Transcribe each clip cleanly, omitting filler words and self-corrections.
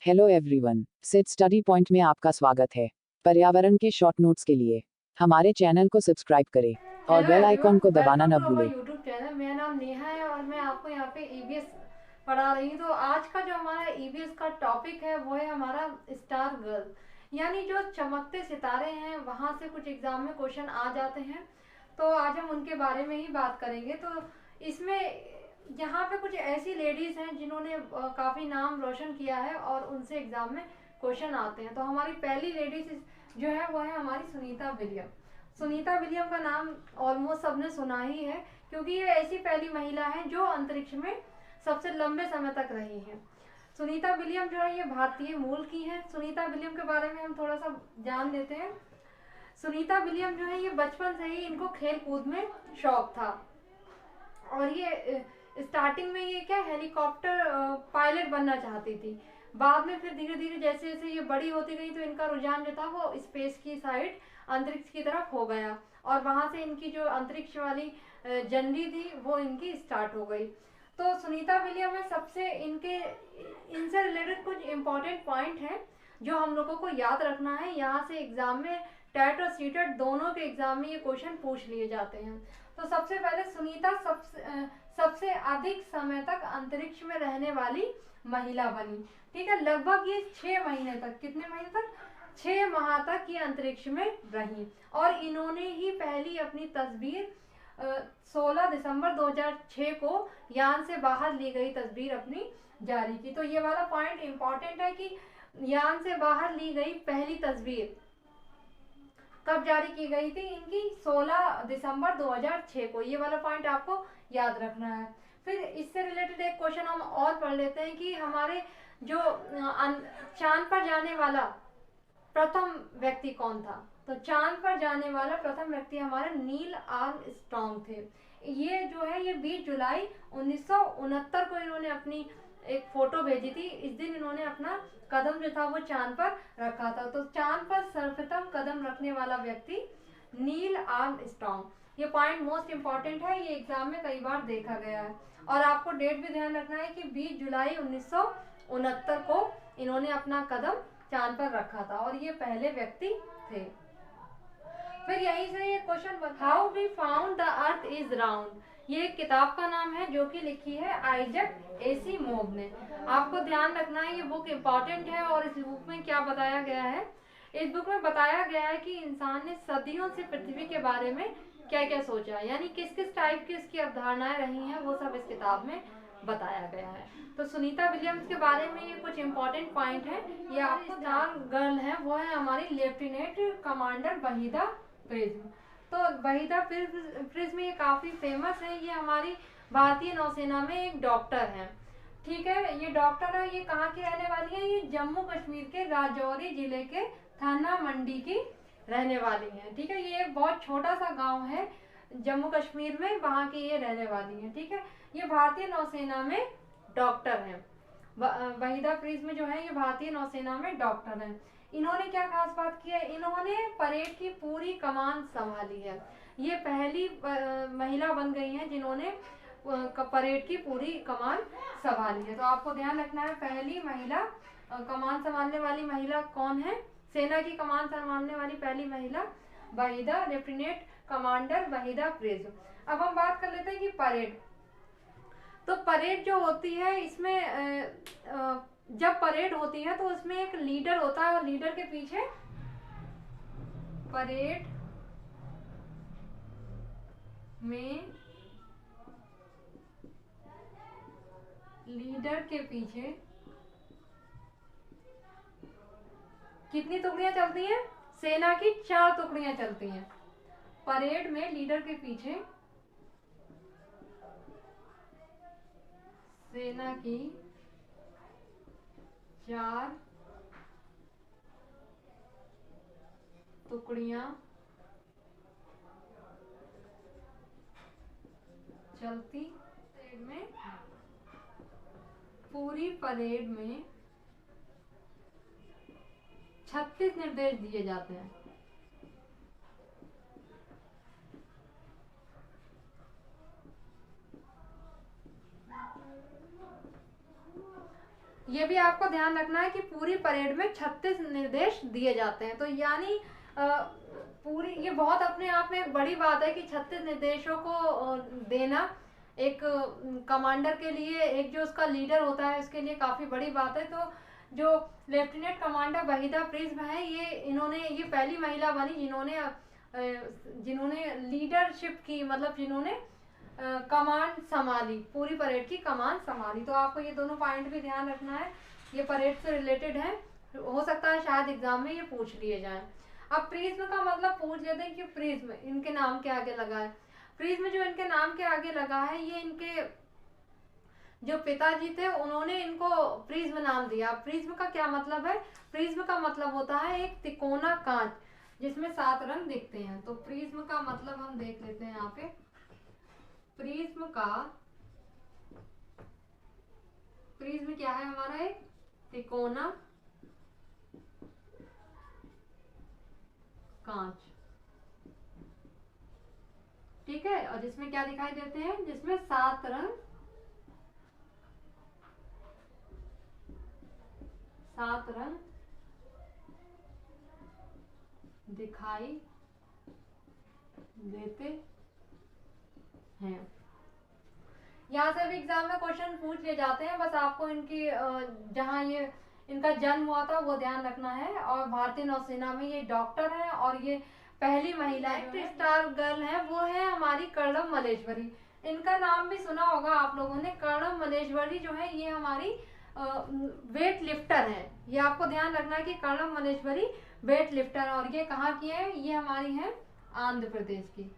Hello everyone, set study point में आपका स्वागत है। पर्यावरण के शॉर्ट नोट्स के लिए हमारे चैनल को सब्सक्राइब करें और हेलो बेल आइकॉन एवरीवन, को दबाना वेलकम न टू अवर भूलें। YouTube channel. मेरा नाम नेहा है और मैं आपको यहाँ पे ईवीएस पढ़ा रही हूँ। तो आज का जो हमारा ईवीएस का टॉपिक है वो है हमारा स्टार गर्ल, यानी जो चमकते सितारे हैं वहाँ से कुछ एग्जाम में क्वेश्चन आ जाते हैं। तो आज हम उनके बारे में ही बात करेंगे। तो इसमें यहाँ पे कुछ ऐसी लेडीज़ हैं जिन्होंने काफ़ी नाम रोशन किया है और उनसे एग्जाम में क्वेश्चन आते हैं। तो हमारी पहली लेडीज जो है वो है हमारी सुनीता विलियम। सुनीता विलियम का नाम ऑलमोस्ट सबने सुना ही है, क्योंकि ये ऐसी पहली महिला है जो अंतरिक्ष में सबसे लंबे समय तक रही हैं। सुनीता विलियम जो है ये भारतीय मूल की हैं। सुनीता विलियम के बारे में हम थोड़ा सा जान लेते हैं। सुनीता विलियम जो है ये बचपन से ही इनको खेल कूद में शौक था और ये स्टार्टिंग में ये क्या हेलीकॉप्टर पायलट बनना चाहती थी। बाद में फिर धीरे धीरे जैसे जैसे ये बड़ी होती गई तो इनका रुझान जो था वो स्पेस की साइड, अंतरिक्ष की तरफ हो गया और वहाँ से इनकी जो अंतरिक्ष वाली जर्नी थी वो इनकी स्टार्ट हो गई। तो सुनीता विलियम में सबसे इनसे रिलेटेड कुछ इम्पोर्टेंट पॉइंट हैं जो हम लोगों को याद रखना है। यहाँ से एग्जाम में टेट और सीटेट दोनों के एग्जाम में ये क्वेश्चन पूछ लिए जाते हैं। तो सबसे पहले सुनीता सबसे अधिक समय तक अंतरिक्ष में रहने वाली महिला बनी। ठीक है, लगभग ये 6 महीने तक, कितने महीने तक, 6 माह तक ये अंतरिक्ष में रही और इन्होंने ही पहली अपनी तस्वीर 16 दिसंबर 2006 को यान से बाहर ली गई तस्वीर अपनी जारी की। तो ये वाला पॉइंट इंपॉर्टेंट है कि यान से बाहर ली गई पहली तस्वीर कब जारी की गई थी, इनकी 16 दिसंबर 2006 को। ये वाला पॉइंट आपको याद रखना है। फिर इससे रिलेटेड एक क्वेश्चन हम और पढ़ लेते हैं कि हमारे जो चांद पर जाने वाला प्रथम व्यक्ति कौन था। तो चांद पर जाने वाला प्रथम व्यक्ति हमारे नील आर्मस्ट्रॉन्ग थे। ये जो है ये 20 जुलाई 1969 को इन्होंने अपनी एक फोटो भेजी थी। इस दिन इन्होंने अपना कदम जो था वो चांद पर रखा था। तो चांद पर सर्वप्रथम कदम रखने वाला व्यक्ति नील आर्मस्ट्रॉन्ग। ये पॉइंट मोस्ट इंपॉर्टेंट है, ये एग्जाम में कई बार देखा गया है। और आपको डेट भी ध्यान रखना है कि 20 जुलाई 1969 को इन्होंने अपना कदम चांद पर रखा था और ये पहले व्यक्ति थे। फिर यहीं से ये question, how we found the earth is round. ये एक किताब का नाम है जो कि लिखी है आइजक एसिमोव ने। आपको ध्यान रखना है ये बुक इम्पॉर्टेंट है। और इस बुक में क्या बताया गया है, इस बुक में बताया गया है कि इंसान ने सदियों से पृथ्वी के बारे में क्या क्या सोचा, यानी किस किस टाइप की इसकी अवधारणाएं रही हैं वो सब इस किताब में बताया गया है। तो सुनीता विलियम्स के बारे में ये कुछ इंपॉर्टेंट पॉइंट है। ये आपको स्टार गर्ल है वो है हमारी लेफ्टिनेंट कमांडर वहीदा प्रिज्म। तो वहीदा प्रिज्म ये काफ़ी फेमस है। ये हमारी भारतीय नौसेना में एक डॉक्टर हैं। ठीक है, ये डॉक्टर है, ये कहाँ की रहने वाली है, ये जम्मू कश्मीर के राजौरी जिले के थाना मंडी की रहने वाली हैं। ठीक है, ये एक बहुत छोटा सा गांव है जम्मू कश्मीर में, वहाँ की ये रहने वाली हैं। ठीक है, ये भारतीय नौसेना में डॉक्टर हैं। वहीदा प्रिज्म जो है ये भारतीय नौसेना में डॉक्टर हैं। इन्होंने क्या खास बात की है, इन्होंने परेड की पूरी कमान संभाली है। ये पहली महिला बन गई हैं जिन्होंने परेड की पूरी कमान संभाली है। तो आपको ध्यान रखना है पहली महिला कमान संभालने वाली महिला कौन है, सेना की कमान संभालने वाली पहली महिला Waheeda, lieutenant commander Waheeda prism. अब हम बात कर लेते हैं कि परेड। तो परेड जो होती है इसमें जब परेड होती है तो उसमें एक लीडर होता है और लीडर के पीछे परेड में लीडर के पीछे कितनी टुकड़ियां चलती हैं, सेना की 4 टुकड़ियां चलती हैं। परेड में लीडर के पीछे सेना की 4 टुकड़ियां चलती में, पूरी परेड में 36 निर्देश दिए जाते हैं। ये भी आपको ध्यान रखना है कि पूरी परेड में 36 निर्देश दिए जाते हैं। तो यानी पूरी, ये बहुत अपने आप में एक बड़ी बात है कि 36 निर्देशों को देना एक कमांडर के लिए, एक जो उसका लीडर होता है उसके लिए काफ़ी बड़ी बात है। तो जो लेफ्टिनेंट कमांडर वहीदा प्रिज्म है, ये पहली महिला बनी जिन्होंने लीडरशिप की, मतलब जिन्होंने कमांड संभाली, पूरी परेड की कमांड संभाली। तो आपको ये दोनों पॉइंट भी ध्यान रखना है, ये परेड से रिलेटेड है, हो सकता है शायद एग्जाम में ये पूछ लिए जाए। अब प्रिज्म का मतलब पूछ लेते हैं कि प्रिज्म इनके नाम के आगे लगा है। प्रिज्म जो इनके नाम के आगे लगा है, ये इनके जो पिताजी थे उन्होंने इनको प्रिज्म नाम दिया। प्रिज्म का क्या मतलब है? प्रिज्म का मतलब होता है एक तिकोना कांच जिसमें 7 रंग दिखते हैं। तो प्रिज्म का मतलब हम देख लेते हैं यहाँ पे। प्रिज्म क्या है हमारा? एक तिकोना कांच, ठीक है। और जिसमें क्या दिखाई देते हैं? जिसमें 7 रंग दिखाई देते हैं। यहाँ से भी एग्जाम में क्वेश्चन पूछ लिए जाते हैं, बस आपको इनकी जहाँ ये इनका जन्म हुआ था वो ध्यान रखना है। और भारतीय नौसेना में ये डॉक्टर है और ये पहली महिला स्टार गर्ल है, वो है हमारी कर्णम मल्लेश्वरी। इनका नाम भी सुना होगा आप लोगों ने। कर्णम मल्लेश्वरी जो है ये हमारी वेट लिफ्टर है। ये आपको ध्यान रखना है कि कर्णम मल्लेश्वरी वेट लिफ्टर, और ये कहाँ की है? ये हमारी है आंध्र प्रदेश की।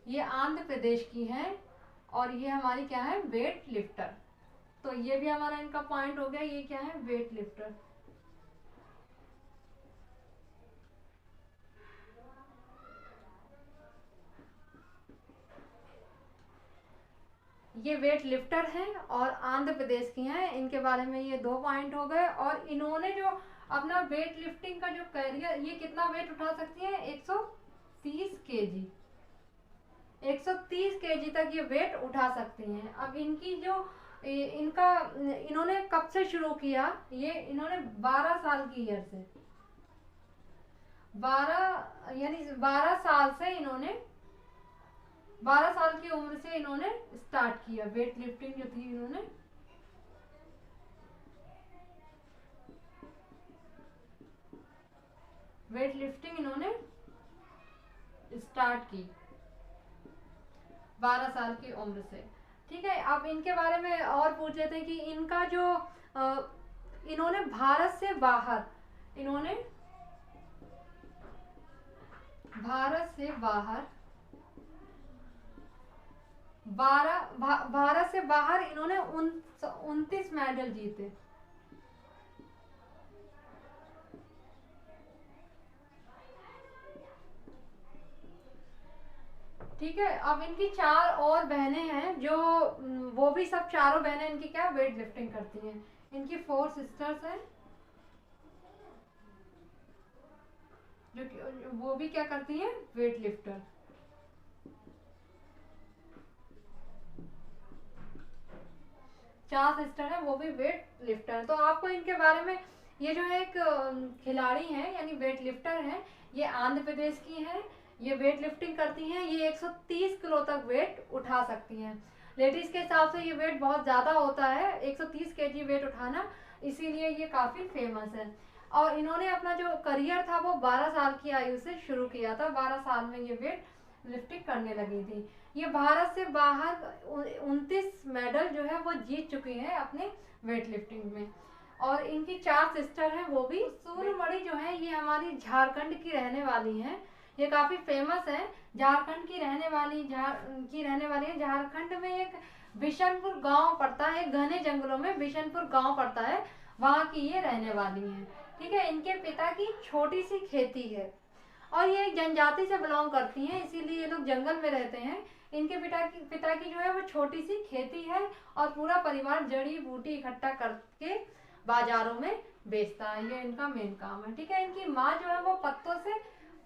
ये आंध्र प्रदेश की है और ये हमारी क्या है? Weight lifter. तो ये भी हमारा इनका पॉइंट हो गया। ये क्या है? Weight lifter. ये वेट लिफ्टर हैं और आंध्र प्रदेश की हैं। इनके बारे में ये 2 पॉइंट हो गए। और इन्होंने जो अपना वेट लिफ्टिंग का जो कैरियर, ये कितना वेट उठा सकती हैं? 130 केजी। 130 केजी तक ये वेट उठा सकती हैं। अब इनकी जो इन्होंने कब से शुरू किया? ये इन्होंने 12 साल की ईयर से, 12 साल से इन्होंने 12 साल की उम्र से इन्होंने स्टार्ट किया वेट लिफ्टिंग जो थी। इन्होंने वेट लिफ्टिंग स्टार्ट की 12 साल की उम्र से, ठीक है। अब इनके बारे में और पूछ लेते हैं कि इनका जो इन्होंने भारत से बाहर 29 मेडल जीते। ठीक है। अब इनकी 4 और बहनें हैं जो वो भी सब चारों बहनें इनकी क्या वेट लिफ्टिंग करती हैं। इनकी 4 सिस्टर्स हैं जो वो भी क्या करती हैं? Weight lifter. चार सिस्टर है, वो भी वेट लिफ्टर है। तो आपको इनके बारे में, ये जो है एक खिलाड़ी हैं यानी वेट लिफ्टर हैं, ये आंध्र प्रदेश की हैं। ये वेट लिफ्टिंग करती हैं। ये 130 किलो तक वेट उठा सकती हैं। लेडीज के हिसाब से ये वेट बहुत ज़्यादा होता है, 130 केजी वेट उठाना, इसीलिए ये काफ़ी फेमस है। और इन्होंने अपना जो करियर था वो 12 साल की आयु से शुरू किया था। 12 साल में ये वेट लिफ्टिंग करने लगी थी। ये भारत से बाहर 29 मेडल जो है वो जीत चुकी हैं अपने वेट लिफ्टिंग में। और इनकी 4 सिस्टर हैं, वो भी। सूर्यमणि जो है ये हमारी झारखंड की रहने वाली हैं। ये काफ़ी फेमस है, झारखंड की रहने वाली है। झारखंड में एक बिशनपुर गांव पड़ता है, घने जंगलों में बिशनपुर गांव पड़ता है, वहाँ की ये रहने वाली हैं। ठीक है। इनके पिता की छोटी सी खेती है और ये एक जनजाति से बिलोंग करती हैं, इसीलिए ये लोग जंगल में रहते हैं। इनके पिता की जो है वो छोटी सी खेती है और पूरा परिवार जड़ी बूटी इकट्ठा करके बाजारों में बेचता है। ये इनका मेन काम है। ठीक है। इनकी माँ जो है वो पत्तों से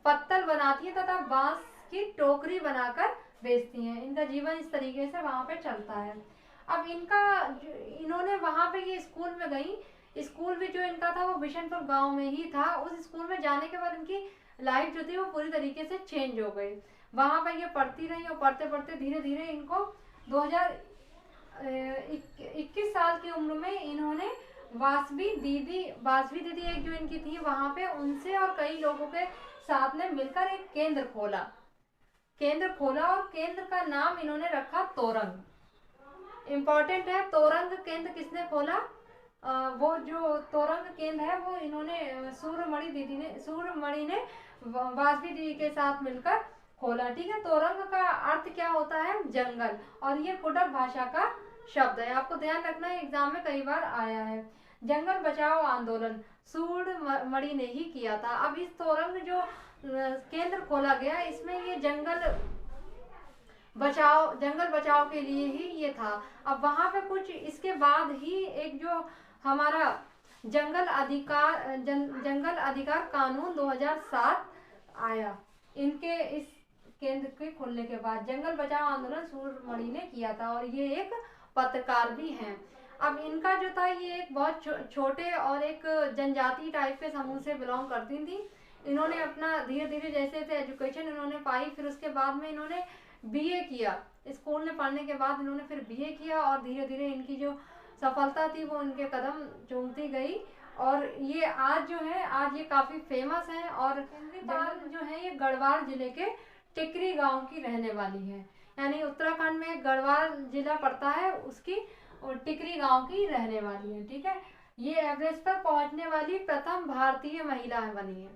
पत्तल बनाती है तथा बांस की टोकरी बनाकर बेचती हैं। इनका जीवन इस तरीके से वहाँ पे चलता है। अब इन्होंने वहाँ पे ये स्कूल में गई, स्कूल भी जो इनका था वो बिशनपुर गांव में ही था। उस स्कूल में जाने के बाद इनकी लाइफ जो थी वो पूरी तरीके से चेंज हो गई। वहाँ पर ये पढ़ती रही और पढ़ते पढ़ते धीरे धीरे इनको 2021 साल की उम्र में इन्होंने वासवी दीदी एक जो इनकी थी वहाँ पे उनसे और कई लोगों के साथ में मिलकर एक केंद्र खोला और केंद्र का नाम इन्होंने रखा तोरंग। इम्पोर्टेंट है, तोरंग केंद्र किसने खोला? वो जो तोरंग केंद्र है वो इन्होंने सूर्यमणि ने वासवी दीदी के साथ मिलकर खोला। ठीक है, तोरंग का अर्थ क्या होता है? जंगल, और ये कुडख भाषा का शब्द है। आपको ध्यान रखना है, एग्जाम में कई बार आया है। जंगल बचाओ आंदोलन सूर्यमणि ने ही किया था। अब इस तोरंग जो केंद्र खोला गया इसमें ये जंगल बचाओ के लिए ही ये था। अब वहां पे कुछ इसके बाद ही एक जो हमारा जंगल अधिकार कानून 2007 आया। इनके इस केंद्र के खुलने के बाद जंगल बचाओ आंदोलन सूर्यमणि ने किया था, और ये एक पत्रकार भी हैं। अब इनका जो था ये एक बहुत छोटे और एक जनजाति टाइप के समूह से बिलोंग करती थी। इन्होंने अपना धीरे धीरे जैसे जैसे एजुकेशन इन्होंने पाई, फिर उसके बाद में इन्होंने बीए किया। स्कूल में पढ़ने के बाद इन्होंने फिर बीए किया, और धीरे धीरे इनकी जो सफलता थी वो इनके कदम चूमती गई। और ये आज ये काफ़ी फेमस है। और जो है ये गढ़वाल जिले के टिकरी गांव की रहने वाली है, यानी उत्तराखंड में गढ़वाल जिला पड़ता है, उसकी टिकरी गांव की रहने वाली है। ठीक है, ये एवरेस्ट पर पहुंचने वाली प्रथम भारतीय महिला बनी है,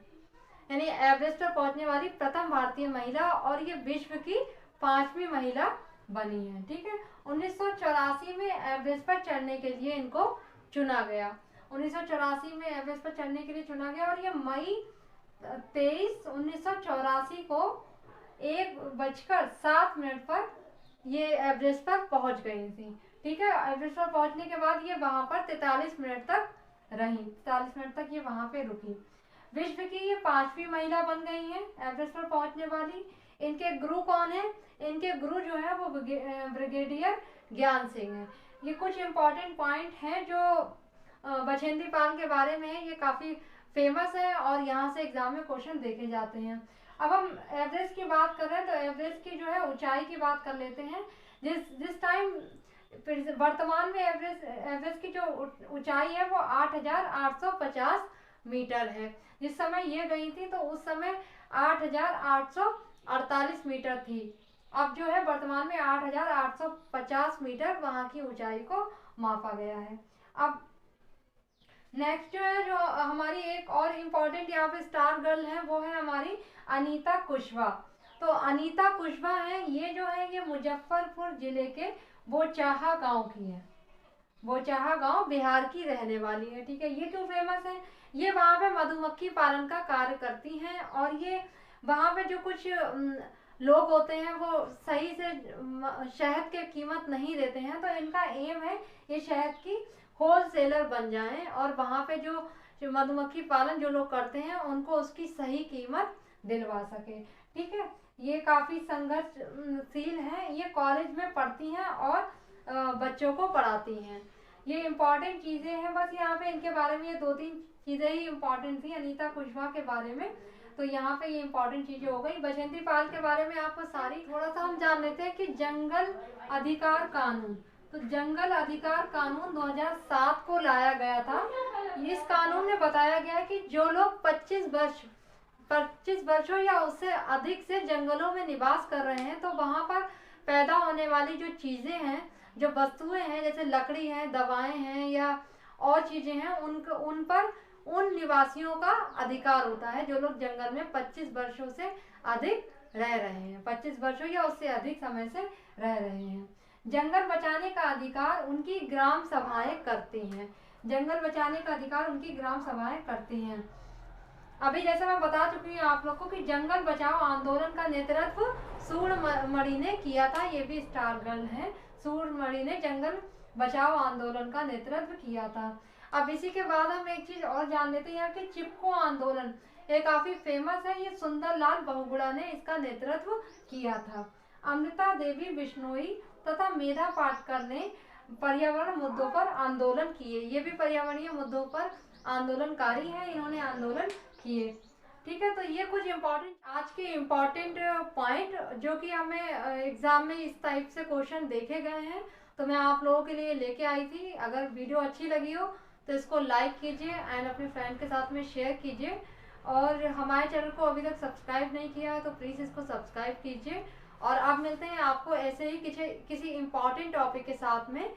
यानी एवरेस्ट पर पहुंचने वाली प्रथम भारतीय महिला, और ये विश्व की 5वीं महिला बनी है। ठीक है, 1984 में एवरेस्ट पर चढ़ने के लिए इनको चुना गया। 1984 में एवरेस्ट पर चढ़ने के लिए चुना गया, और ये मई 23, 1984 को 1:07 पर ये एवरेस्ट पर पहुंच गई थी। ठीक है, एवरेस्ट पर पहुंचने के बाद ये वहां पर 43 मिनट तक रही, 43 मिनट तक ये वहां पे रुकी। विश्व की ये 5वीं महिला बन गई हैं एवरेस्ट पर पहुंचने वाली। इनके गुरु कौन है? इनके गुरु जो है वो ब्रिगेडियर ज्ञान सिंह है। ये कुछ इंपॉर्टेंट पॉइंट हैं जो बछेंद्री पाल के बारे में है, ये काफ़ी फेमस है और यहाँ से एग्जाम में क्वेश्चन देखे जाते हैं। अब हम एवरेस्ट की बात कर रहे हैं तो एवरेस्ट की जो है ऊंचाई की बात कर लेते हैं। जिस टाइम वर्तमान में एवरेस्ट की जो ऊंचाई है वो 8,850 मीटर है। जिस समय ये गई थी तो उस समय 8,848 मीटर थी। अब जो है वर्तमान में 8,850 मीटर वहाँ की ऊंचाई को मापा गया है। अब नेक्स्ट जो है, जो हमारी एक और इम्पोर्टेंट यहाँ पे स्टार गर्ल है वो है हमारी अनीता कुशवाहा। तो अनीता कुशवाहा है, ये जो है ये मुजफ्फरपुर जिले के बोचाहा गांव की है। बोचाहा गांव बिहार की रहने वाली है। ठीक है, ये क्यों फेमस है? ये वहाँ पे मधुमक्खी पालन का कार्य करती हैं, और ये वहाँ पे जो कुछ लोग होते हैं वो सही से शहद की कीमत नहीं देते हैं, तो इनका एम है ये शहद की होलसेलर बन जाएं, और वहाँ पे जो मधुमक्खी पालन जो लोग करते हैं उनको उसकी सही कीमत दिलवा सके। ठीक है, ये काफ़ी संघर्षशील हैं। ये कॉलेज में पढ़ती हैं और बच्चों को पढ़ाती हैं। ये इम्पॉर्टेंट चीज़ें हैं, बस यहाँ पे इनके बारे में ये 2-3 चीज़ें ही इम्पॉर्टेंट थी अनीता कुशवाहा के बारे में, तो यहाँ पे ये इम्पॉर्टेंट चीज़ें हो गई। बछेंद्री पाल के बारे में आपको सारी थोड़ा सा हम जान लेते हैं कि जंगल अधिकार कानून, तो जंगल अधिकार कानून 2007 को लाया गया था। इस कानून में बताया गया कि जो लोग 25 वर्षों या उससे अधिक से जंगलों में निवास कर रहे हैं, तो वहाँ पर पैदा होने वाली जो चीज़ें हैं, जो वस्तुएं हैं, जैसे लकड़ी है, दवाएं हैं या और चीज़ें हैं, उन पर उन निवासियों का अधिकार होता है जो लोग जंगल में 25 वर्षों से अधिक रह रहे हैं, 25 वर्षों या उससे अधिक समय से रह रहे हैं। जंगल बचाने का अधिकार उनकी ग्राम सभाएं करती हैं। जंगल बचाने का अधिकार उनकी ग्राम सभाएं करती हैं। अभी जैसे मैं बता चुकी हूँ आप लोग को कि जंगल बचाओ आंदोलन का नेतृत्व सूर्यमणि ने किया था। ये भी स्टार गर्ल है। सूर्यमणि ने जंगल बचाओ आंदोलन का नेतृत्व किया था। अब इसी के बाद हम एक चीज और जान लेते हैं, यहाँ कि चिपको आंदोलन ये काफी फेमस है। ये सुंदरलाल बहुगुणा ने इसका नेतृत्व किया था। अमृता देवी बिश्नोई तथा मेधा पाटकर ने पर्यावरण मुद्दों पर आंदोलन किए। ये भी पर्यावरणीय मुद्दों पर आंदोलनकारी हैं, इन्होंने आंदोलन किए। ठीक है, तो ये कुछ इम्पोर्टेंट आज के इम्पोर्टेंट पॉइंट जो कि हमें एग्जाम में इस टाइप से क्वेश्चन देखे गए हैं, तो मैं आप लोगों के लिए लेके आई थी। अगर वीडियो अच्छी लगी हो तो इसको लाइक कीजिए एंड अपने फ्रेंड के साथ में शेयर कीजिए, और हमारे चैनल को अभी तक सब्सक्राइब नहीं किया है तो प्लीज़ इसको सब्सक्राइब कीजिए। और अब मिलते हैं आपको ऐसे ही किसी इम्पॉर्टेंट टॉपिक के साथ में।